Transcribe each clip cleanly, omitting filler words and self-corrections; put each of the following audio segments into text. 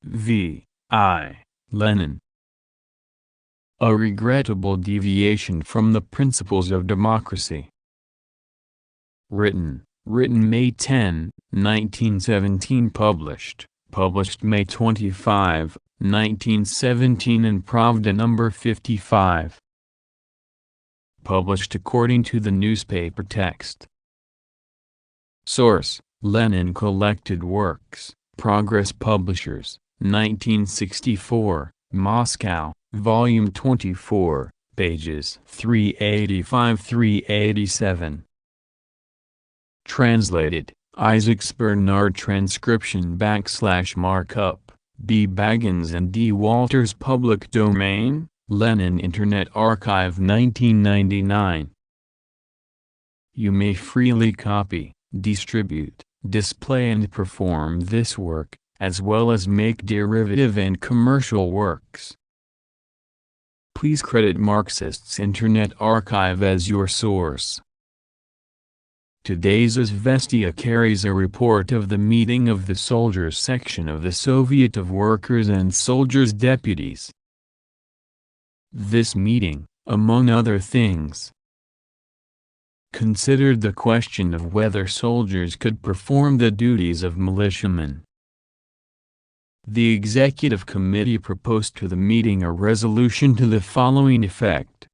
V. I. Lenin. A regrettable deviation from the principles of democracy. Written May 10, 1917. Published May 25, 1917 in Pravda number 55. Published according to the newspaper text. Source: Lenin Collected Works, Progress Publishers, 1964, Moscow, Volume 24, pages 385–387. Translated, Isaac's Bernard Transcription / markup, B. Baggins and D. Walters. Public Domain, Lenin Internet Archive 1999. You may freely copy, distribute, display and perform this work, as well as make derivative and commercial works. Please credit Marxist's Internet Archive as your source. Today's Izvestia carries a report of the meeting of the Soldiers section of the Soviet of Workers and Soldiers Deputies. This meeting, among other things, considered the question of whether soldiers could perform the duties of militiamen. The Executive Committee proposed to the meeting a resolution to the following effect.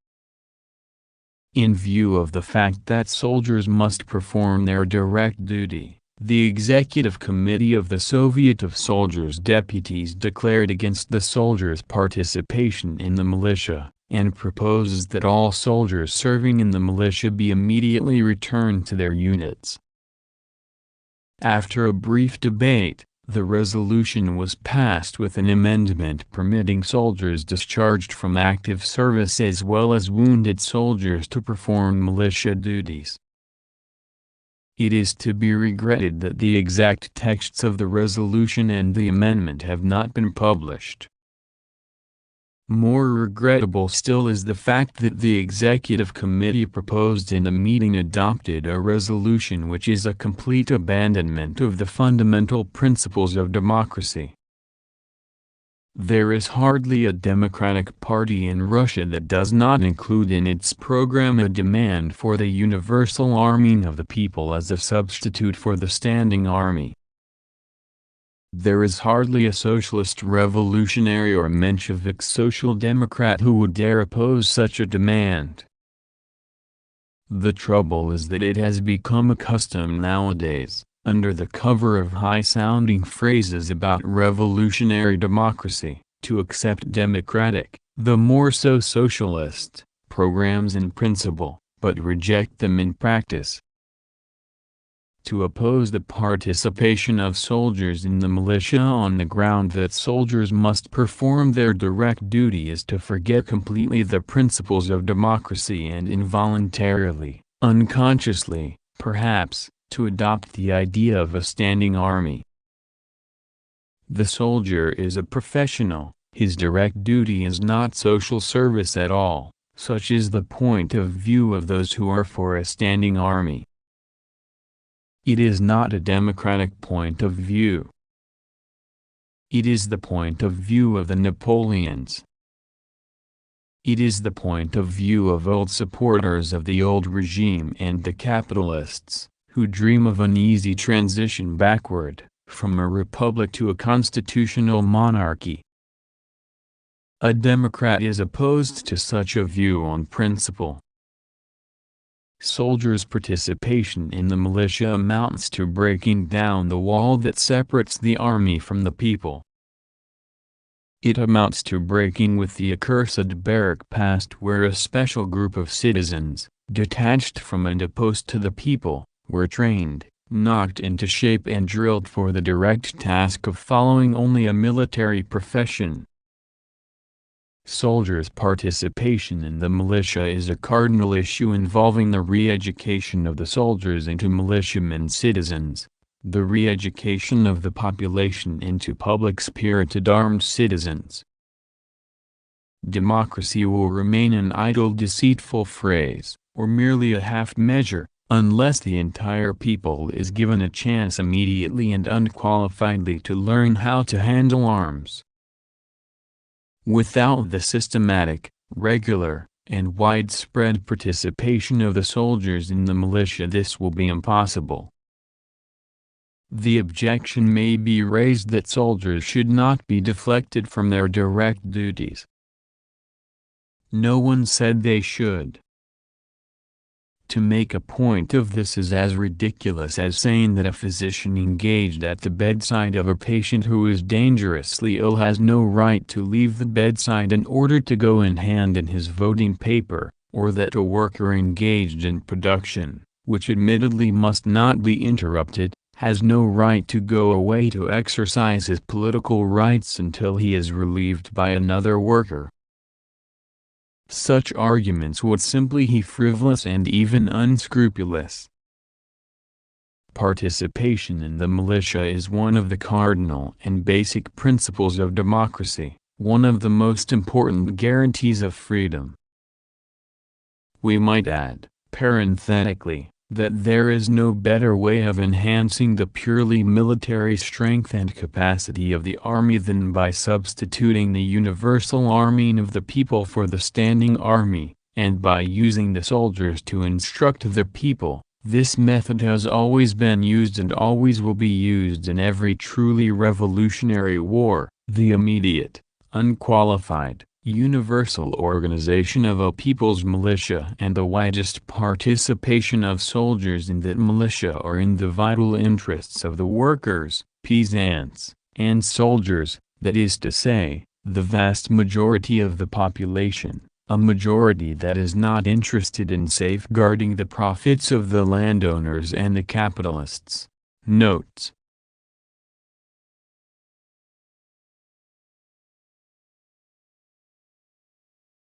In view of the fact that soldiers must perform their direct duty, the Executive Committee of the Soviet of Soldiers Deputies declared against the soldiers' participation in the militia, and proposes that all soldiers serving in the militia be immediately returned to their units. After a brief debate, the resolution was passed with an amendment permitting soldiers discharged from active service as well as wounded soldiers to perform militia duties. It is to be regretted that the exact texts of the resolution and the amendment have not been published. More regrettable still is the fact that the Executive Committee proposed and the meeting adopted a resolution which is a complete abandonment of the fundamental principles of democracy. There is hardly a democratic party in Russia that does not include in its program a demand for the universal arming of the people as a substitute for the standing army. There is hardly a socialist revolutionary or Menshevik social democrat who would dare oppose such a demand. The trouble is that it has become a custom nowadays, under the cover of high-sounding phrases about revolutionary democracy, to accept democratic, the more so socialist, programs in principle, but reject them in practice. To oppose the participation of soldiers in the militia on the ground that soldiers must perform their direct duty is to forget completely the principles of democracy and involuntarily, unconsciously, perhaps, to adopt the idea of a standing army. The soldier is a professional, his direct duty is not social service at all, such is the point of view of those who are for a standing army. It is not a democratic point of view. It is the point of view of the Napoleons. It is the point of view of old supporters of the old regime and the capitalists, who dream of an easy transition backward, from a republic to a constitutional monarchy. A Democrat is opposed to such a view on principle. Soldiers' participation in the militia amounts to breaking down the wall that separates the army from the people. It amounts to breaking with the accursed barrack past where a special group of citizens, detached from and opposed to the people, were trained, knocked into shape and drilled for the direct task of following only a military profession. Soldiers' participation in the militia is a cardinal issue involving the re-education of the soldiers into militiamen citizens, the re-education of the population into public-spirited armed citizens. Democracy will remain an idle deceitful phrase, or merely a half measure, unless the entire people is given a chance immediately and unqualifiedly to learn how to handle arms. Without the systematic, regular, and widespread participation of the soldiers in the militia, this will be impossible. The objection may be raised that soldiers should not be deflected from their direct duties. No one said they should. To make a point of this is as ridiculous as saying that a physician engaged at the bedside of a patient who is dangerously ill has no right to leave the bedside in order to go and hand in his voting paper, or that a worker engaged in production, which admittedly must not be interrupted, has no right to go away to exercise his political rights until he is relieved by another worker. Such arguments would simply be frivolous and even unscrupulous. Participation in the militia is one of the cardinal and basic principles of democracy, one of the most important guarantees of freedom. We might add, parenthetically, that there is no better way of enhancing the purely military strength and capacity of the army than by substituting the universal arming of the people for the standing army, and by using the soldiers to instruct the people. This method has always been used and always will be used in every truly revolutionary war, the immediate, unqualified, universal organization of a people's militia and the widest participation of soldiers in that militia are in the vital interests of the workers, peasants, and soldiers, that is to say, the vast majority of the population, a majority that is not interested in safeguarding the profits of the landowners and the capitalists. Notes